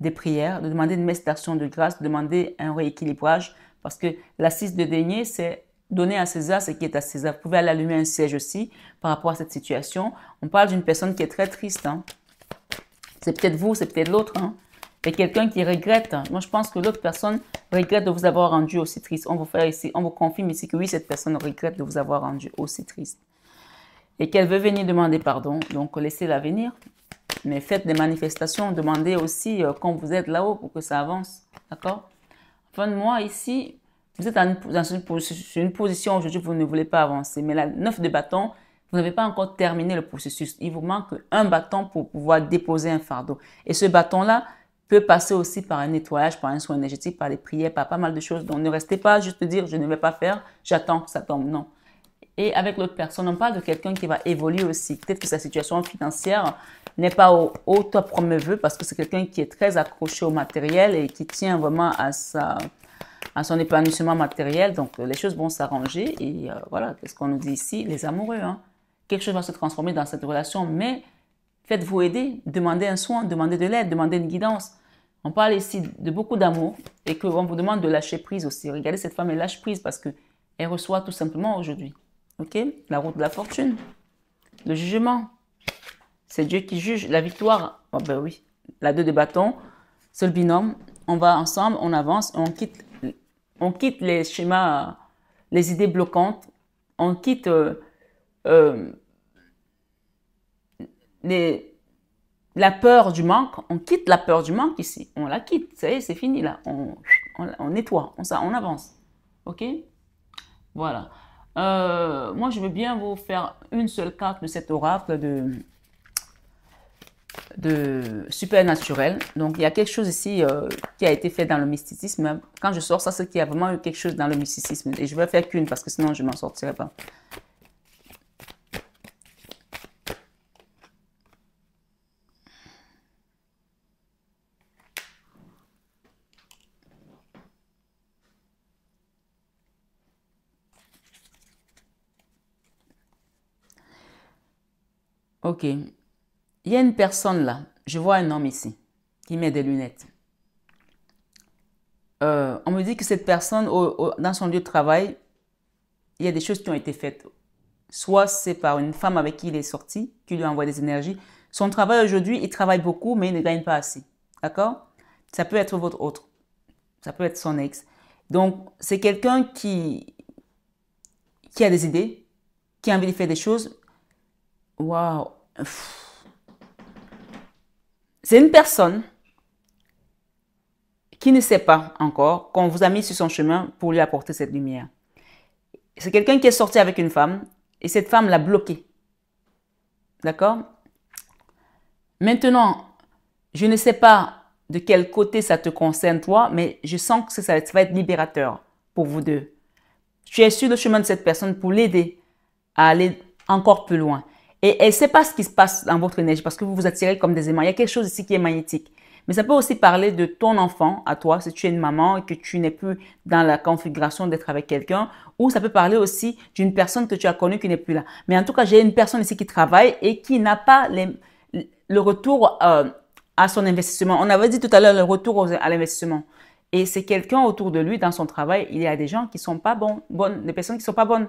des prières, de demander une messe d'action de grâce, de demander un rééquilibrage, parce que la 6 de denier, c'est donner à César ce qui est à César. Vous pouvez aller allumer un siège aussi par rapport à cette situation. On parle d'une personne qui est très triste. Hein. C'est peut-être vous, c'est peut-être l'autre. Hein. Il y a quelqu'un qui regrette. Moi, je pense que l'autre personne regrette de vous avoir rendu aussi triste. On vous confirme ici que oui, cette personne regrette de vous avoir rendu aussi triste. Et qu'elle veut venir demander pardon. Donc, laissez-la venir. Mais faites des manifestations. Demandez aussi quand vous êtes là-haut pour que ça avance. D'accord? Fin de mois, ici, vous êtes dans une position aujourd'hui où vous ne voulez pas avancer. Mais la 9 de bâton, vous n'avez pas encore terminé le processus. Il vous manque un bâton pour pouvoir déposer un fardeau. Et ce bâton-là peut passer aussi par un nettoyage, par un soin énergétique, par les prières, par pas mal de choses. Donc, ne restez pas juste dire, je ne vais pas faire, j'attends que ça tombe. Non. Et avec l'autre personne, on parle de quelqu'un qui va évoluer aussi. Peut-être que sa situation financière n'est pas au top premier vœu parce que c'est quelqu'un qui est très accroché au matériel et qui tient vraiment à son épanouissement matériel. Donc, les choses vont s'arranger. Et voilà, qu'est-ce qu'on nous dit ici? Les amoureux. Hein? Quelque chose va se transformer dans cette relation, mais faites-vous aider. Demandez un soin, demandez de l'aide, demandez une guidance. On parle ici de beaucoup d'amour et qu'on vous demande de lâcher prise aussi. Regardez, cette femme, elle lâche prise parce qu'elle reçoit tout simplement aujourd'hui. Ok? La route de la fortune. Le jugement. C'est Dieu qui juge. La victoire. Oh ben oui. La 2 de bâton. C'est le binôme. On va ensemble, on avance, on quitte les schémas, les idées bloquantes. On quitte la peur du manque. On quitte la peur du manque ici. On la quitte. Ça y est, c'est fini là. On nettoie. On avance. Ok? Voilà. Moi, je veux bien vous faire une seule carte de cet oracle de supernaturel. Donc, il y a quelque chose ici qui a été fait dans le mysticisme. Quand je sors ça, c'est qu'il y a vraiment eu quelque chose dans le mysticisme. Et je vais faire qu'une parce que sinon, je ne m'en sortirai pas. Ok. Il y a une personne là. Je vois un homme ici qui met des lunettes. On me dit que cette personne, dans son lieu de travail, il y a des choses qui ont été faites. Soit c'est par une femme avec qui il est sorti, qui lui envoie des énergies. Son travail aujourd'hui, il travaille beaucoup, mais il ne gagne pas assez. D'accord? Ça peut être votre autre. Ça peut être son ex. Donc, c'est quelqu'un qui a des idées, qui a envie de faire des choses. Waouh! C'est une personne qui ne sait pas encore qu'on vous a mis sur son chemin pour lui apporter cette lumière. C'est quelqu'un qui est sorti avec une femme et cette femme l'a bloqué. D'accord? Maintenant, je ne sais pas de quel côté ça te concerne toi, mais je sens que ça va être libérateur pour vous deux. Tu es sur le chemin de cette personne pour l'aider à aller encore plus loin. Et elle ne sait pas ce qui se passe dans votre énergie parce que vous vous attirez comme des aimants. Il y a quelque chose ici qui est magnétique. Mais ça peut aussi parler de ton enfant à toi, si tu es une maman et que tu n'es plus dans la configuration d'être avec quelqu'un. Ou ça peut parler aussi d'une personne que tu as connue qui n'est plus là. Mais en tout cas, j'ai une personne ici qui travaille et qui n'a pas le retour à son investissement. On avait dit tout à l'heure le retour à l'investissement. Et c'est quelqu'un autour de lui, dans son travail, il y a des gens qui ne sont pas bonnes, des personnes qui ne sont pas bonnes.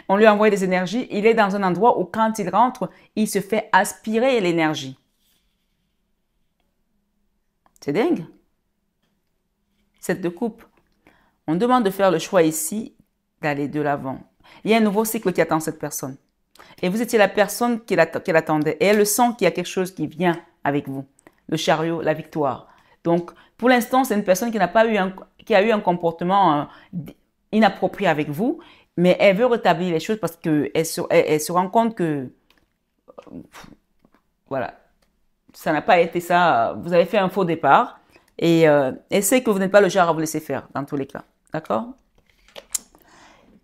On lui a envoyé des énergies, il est dans un endroit où quand il rentre, il se fait aspirer l'énergie. C'est dingue. 7 de coupe. On demande de faire le choix ici, d'aller de l'avant. Il y a un nouveau cycle qui attend cette personne. Et vous étiez la personne qu'elle attendait. Et elle le sent qu'il y a quelque chose qui vient avec vous. Le chariot, la victoire. Donc, pour l'instant, c'est une personne qui qui a eu un comportement inapproprié avec vous, mais elle veut rétablir les choses parce qu'elle se rend compte que, voilà, ça n'a pas été ça. Vous avez fait un faux départ et elle sait que vous n'êtes pas le genre à vous laisser faire dans tous les cas. D'accord?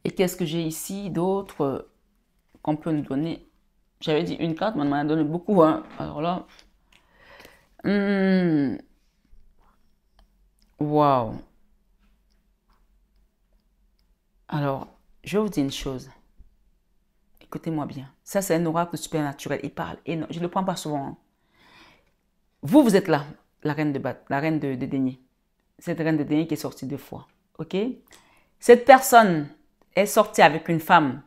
Et qu'est-ce que j'ai ici d'autre qu'on peut nous donner? J'avais dit une carte, mais on m'en a donné beaucoup. Hein. Alors là, waouh. Alors, je vais vous dire une chose. Écoutez-moi bien. Ça, c'est un oracle supernaturel. Il parle énorme. Je ne le prends pas souvent. Hein. Vous êtes là, la reine de batte, la reine de denier. Cette reine de denier qui est sortie 2 fois. OK? Cette personne est sortie avec une femme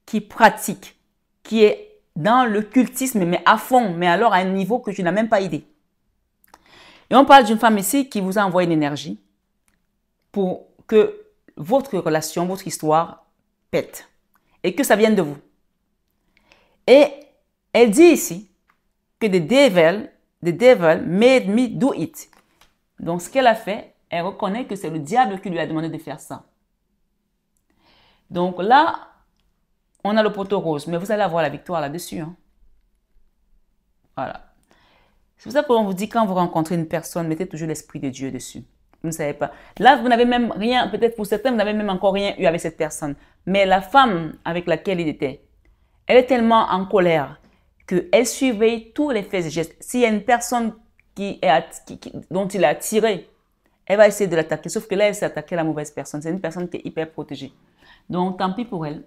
qui pratique, qui est dans le cultisme, mais à fond, mais alors à un niveau que tu n'as même pas idée. Et on parle d'une femme ici qui vous a envoyé une énergie pour que votre relation, votre histoire pète et que ça vienne de vous. Et elle dit ici que the devil made me do it. Donc, ce qu'elle a fait, elle reconnaît que c'est le diable qui lui a demandé de faire ça. Donc là, on a le poteau rose, mais vous allez avoir la victoire là-dessus. Hein. Voilà. C'est pour ça qu'on vous dit, quand vous rencontrez une personne, mettez toujours l'Esprit de Dieu dessus. Vous ne savez pas. Là, vous n'avez même rien, peut-être pour certains, vous n'avez même encore rien eu avec cette personne. Mais la femme avec laquelle il était, elle est tellement en colère qu'elle surveille tous les faits et gestes. S'il y a une personne dont il est attiré, elle va essayer de l'attaquer. Sauf que là, elle s'est attaquée à la mauvaise personne. C'est une personne qui est hyper protégée. Donc, tant pis pour elle.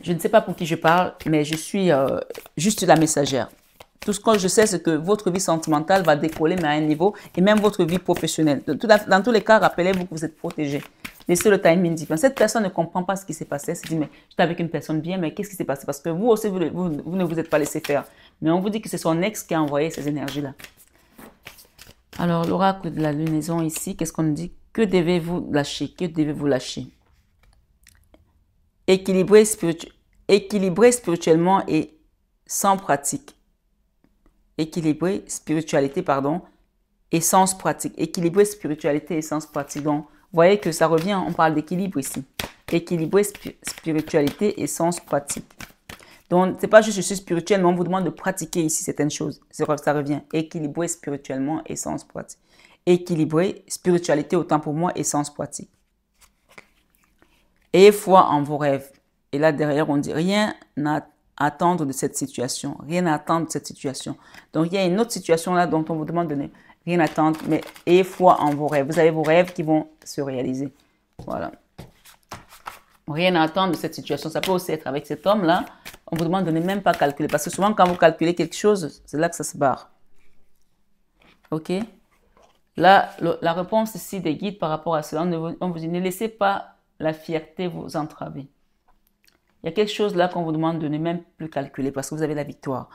Je ne sais pas pour qui je parle, mais je suis juste la messagère. Tout ce que je sais, c'est que votre vie sentimentale va décoller, mais à un niveau, et même votre vie professionnelle. Dans tous les cas, rappelez-vous que vous êtes protégé. Laissez le timing différent. Cette personne ne comprend pas ce qui s'est passé. Elle se dit, mais j'étais avec une personne bien, mais qu'est-ce qui s'est passé? Parce que vous aussi, vous ne vous êtes pas laissé faire. Mais on vous dit que c'est son ex qui a envoyé ces énergies-là. Alors, l'oracle de la lunaison ici, qu'est-ce qu'on dit? Que devez-vous lâcher? Que devez-vous lâcher? Équilibré spirituellement et sans pratique. Équilibrer spiritualité, pardon, et sens pratique. Équilibrer spiritualité et sens pratique. Donc, vous voyez que ça revient, on parle d'équilibre ici. Équilibrer spiritualité et sens pratique. Donc, c'est pas juste je suis spirituel, mais on vous demande de pratiquer ici certaines choses. Ça revient. Équilibrer spirituellement et sens pratique. Équilibrer spiritualité autant pour moi et sens pratique. Ayez foi en vos rêves. Et là, derrière, on dit rien à attendre de cette situation. Rien à attendre de cette situation. Donc, il y a une autre situation là dont on vous demande de ne rien attendre, mais ayez foi en vos rêves. Vous avez vos rêves qui vont se réaliser. Voilà. Rien à attendre de cette situation. Ça peut aussi être avec cet homme-là. On vous demande de ne même pas calculer. Parce que souvent, quand vous calculez quelque chose, c'est là que ça se barre. OK? Là, la réponse ici des guides par rapport à cela, on vous dit, ne laissez pas la fierté vous entraver. Il y a quelque chose là qu'on vous demande de ne même plus calculer parce que vous avez la victoire.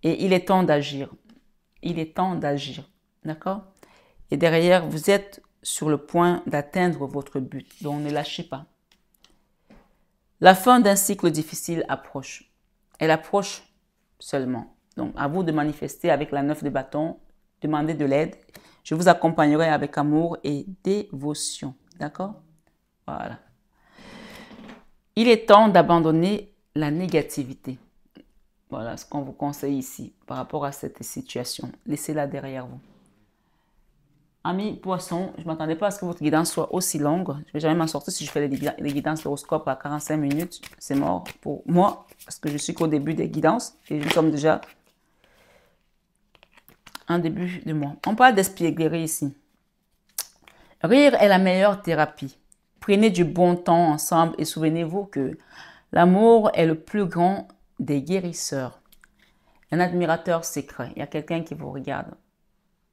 Et il est temps d'agir. Il est temps d'agir. D'accord? Et derrière, vous êtes sur le point d'atteindre votre but. Donc, ne lâchez pas. La fin d'un cycle difficile approche. Elle approche seulement. Donc, à vous de manifester avec la 9 de bâton. Demandez de l'aide. Je vous accompagnerai avec amour et dévotion. D'accord? Voilà. Il est temps d'abandonner la négativité. Voilà ce qu'on vous conseille ici par rapport à cette situation. Laissez-la derrière vous. Amis poissons, je ne m'attendais pas à ce que votre guidance soit aussi longue. Je ne vais jamais m'en sortir si je fais les guidances d'horoscope à 45 minutes. C'est mort pour moi parce que je suis qu'au début des guidances et nous sommes déjà en début de mois. On parle d'espièglerie ici. Rire est la meilleure thérapie. Prenez du bon temps ensemble et souvenez-vous que l'amour est le plus grand des guérisseurs. Un admirateur secret. Il y a quelqu'un qui vous regarde.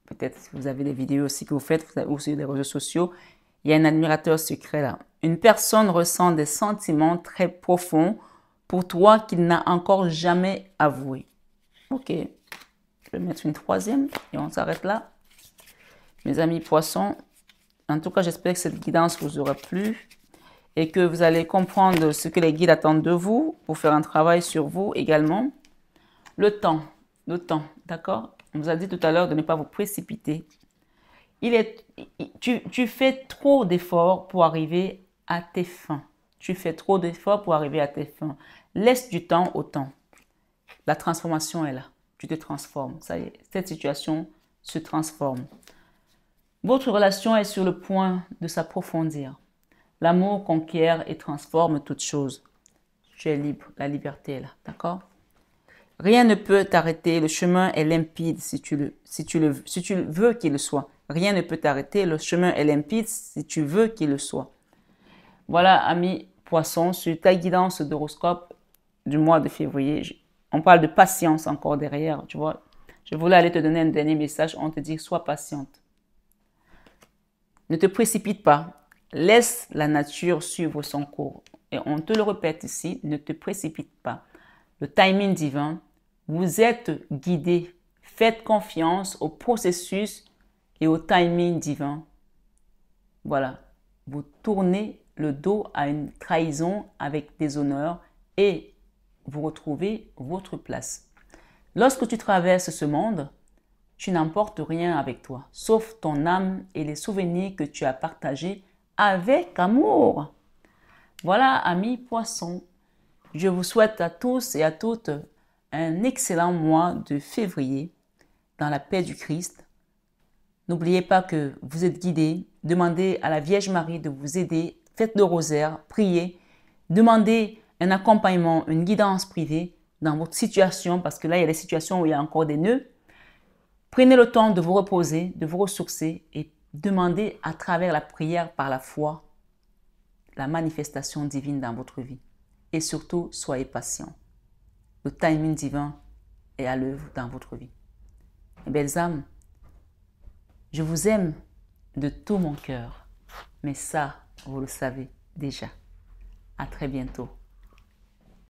Peut-être que vous avez des vidéos aussi que vous faites, ou sur les réseaux sociaux. Il y a un admirateur secret là. Une personne ressent des sentiments très profonds pour toi qu'il n'a encore jamais avoué. Ok. Je vais mettre une troisième et on s'arrête là. Mes amis poissons, en tout cas, j'espère que cette guidance vous aura plu et que vous allez comprendre ce que les guides attendent de vous pour faire un travail sur vous également. Le temps, d'accord? On vous a dit tout à l'heure de ne pas vous précipiter. Tu fais trop d'efforts pour arriver à tes fins. Tu fais trop d'efforts pour arriver à tes fins. Laisse du temps au temps. La transformation est là. Tu te transformes. Ça y est, cette situation se transforme. Votre relation est sur le point de s'approfondir. L'amour conquiert et transforme toute chose. Tu es libre. La liberté est là. D'accord? Rien ne peut t'arrêter. Le chemin est limpide si tu veux qu'il le soit. Rien ne peut t'arrêter. Le chemin est limpide si tu veux qu'il le soit. Voilà, amis poissons, sur ta guidance d'horoscope du mois de février. On parle de patience encore derrière, tu vois. Je voulais aller te donner un dernier message. On te dit, sois patiente. Ne te précipite pas. Laisse la nature suivre son cours. Et on te le répète ici, ne te précipite pas. Le timing divin, vous êtes guidé. Faites confiance au processus et au timing divin. Voilà. Vous tournez le dos à une trahison avec déshonneur et vous retrouvez votre place. Lorsque tu traverses ce monde, tu n'emportes rien avec toi, sauf ton âme et les souvenirs que tu as partagés avec amour. Voilà, amis poissons. Je vous souhaite à tous et à toutes un excellent mois de février dans la paix du Christ. N'oubliez pas que vous êtes guidés. Demandez à la Vierge Marie de vous aider. Faites le rosaire, priez. Demandez un accompagnement, une guidance privée dans votre situation parce que là, il y a des situations où il y a encore des nœuds. Prenez le temps de vous reposer, de vous ressourcer et demandez à travers la prière par la foi la manifestation divine dans votre vie. Et surtout, soyez patient. Le timing divin est à l'œuvre dans votre vie. Mes belles âmes, je vous aime de tout mon cœur. Mais ça, vous le savez déjà. À très bientôt.